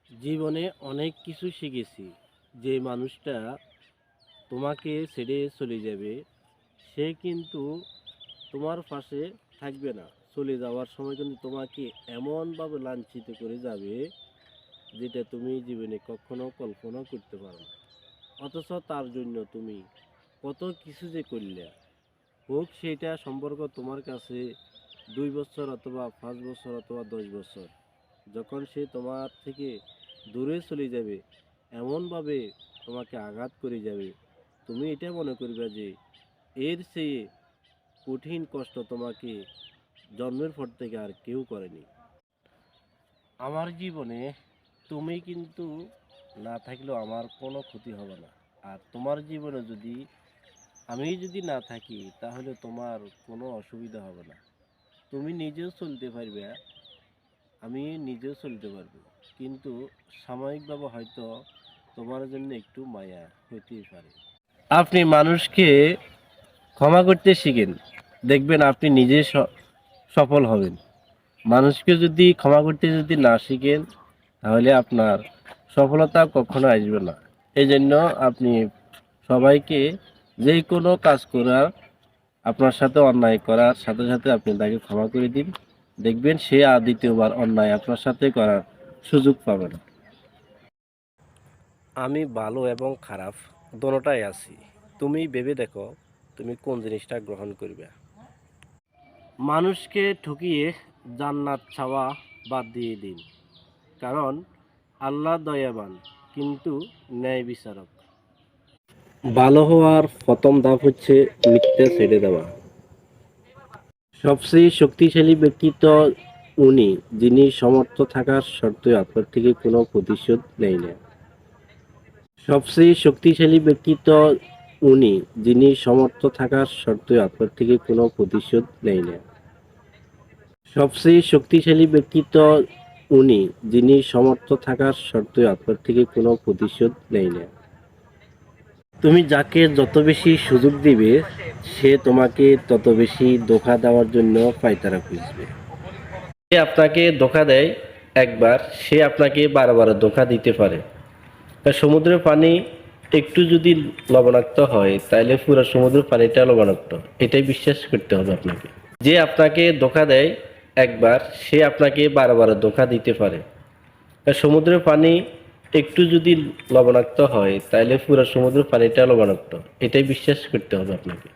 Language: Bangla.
জীবনে অনেক কিছু শিখেছি। যে মানুষটা তোমাকে ছেড়ে চলে যাবে সে কিন্তু তোমার পাশে থাকবে না। চলে যাওয়ার সময় কিন্তু তোমাকে এমনভাবে লাঞ্ছিত করে যাবে যেটা তুমি জীবনে কখনো কল্পনা করতে পারো না। অথচ তার জন্য তুমি কত কিছু যে করলে, হোক সেটা সম্পর্ক তোমার কাছে 2 বছর অথবা 5 বছর অথবা 10 বছর, যখন সে তোমার থেকে দূরে চলে যাবে এমনভাবে তোমাকে আঘাত করে যাবে, তুমি এটা মনে করবে যে এর চেয়ে কঠিন কষ্ট তোমাকে জন্মের পর থেকে আর কেউ করেনি। আমার জীবনে তুমি কিন্তু না থাকলেও আমার কোনো ক্ষতি হবে না। আর তোমার জীবনে আমি যদি না থাকি তাহলে তোমার কোনো অসুবিধা হবে না। তুমি নিজেও চলতে পারবে, আমি নিজেও চলতে পারবো, কিন্তু সাময়িকভাবে হয়তো তোমার জন্য একটু মায়া হইতেই পারে। আপনি মানুষকে ক্ষমা করতে শিখেন, দেখবেন আপনি নিজে সফল হবেন। মানুষকে যদি ক্ষমা করতে যদি না শিখেন তাহলে আপনার সফলতা কখনো আসবে না। এই জন্য আপনি সবাইকে যে কোনো কাজ করার, আপনার সাথে অন্যায় করার সাথে সাথে আপনি তাকে ক্ষমা করে দিন। দেখবেন সে আর দ্বিতীয়বার অন্যায় আপনার সাথে করার সুযোগ পাবে না। আমি ভালো এবং খারাপ দোনোটাই আছি। তুমি ভেবে দেখো তুমি কোন জিনিসটা গ্রহণ করবে। মানুষকে ঠকিয়ে জান্নাত চাওয়া বাদ দিয়ে দিন, কারণ আল্লাহ দয়াবান কিন্তু ন্যায় বিচারক। ভালো হওয়ার প্রথম ধাপ হচ্ছে মিথ্যা ছেড়ে দেওয়া। সবচেয়ে শক্তিশালী ব্যক্তিত্ব উনি যিনি সমর্থ থাকার সত্ত্বেও আপনার থেকে কোনো প্রতিশোধ নেয় না। সবচেয়ে শক্তিশালী ব্যক্তিত্ব উনি যিনি সমর্থ থাকার সত্ত্বেও আপনার থেকে কোনো প্রতিশোধ নেয় না। সবচেয়ে শক্তিশালী ব্যক্তিত্ব উনি যিনি সমর্থ থাকার সত্ত্বেও আপনার থেকে কোনো প্রতিশোধ নেয় না। তুমি যাকে যত বেশি সুযোগ দিবে সে তোমাকে তত বেশি ধোঁকা দেওয়ার জন্য পায়তারা খুঁজবে। সে আপনাকে ধোঁকা দেয় একবার, সে আপনাকে বারবার ধোঁকা দিতে পারে। তা সমুদ্রের পানি একটু যদি লবণাক্ত হয় তাহলে পুরো সমুদ্রের পানিটা লবণাক্ত, এটাই বিশ্বাস করতে হবে আপনাকে। যে আপনাকে ধোঁকা দেয় একবার, সে আপনাকে বারবার ধোঁকা দিতে পারে। তা সমুদ্রের পানি একটু যদি লবণাক্ত হয় তাহলে পুরো সমুদ্রের পানিটা লবণাক্ত, এটাই বিশ্বাস করতে হবে আপনাকে।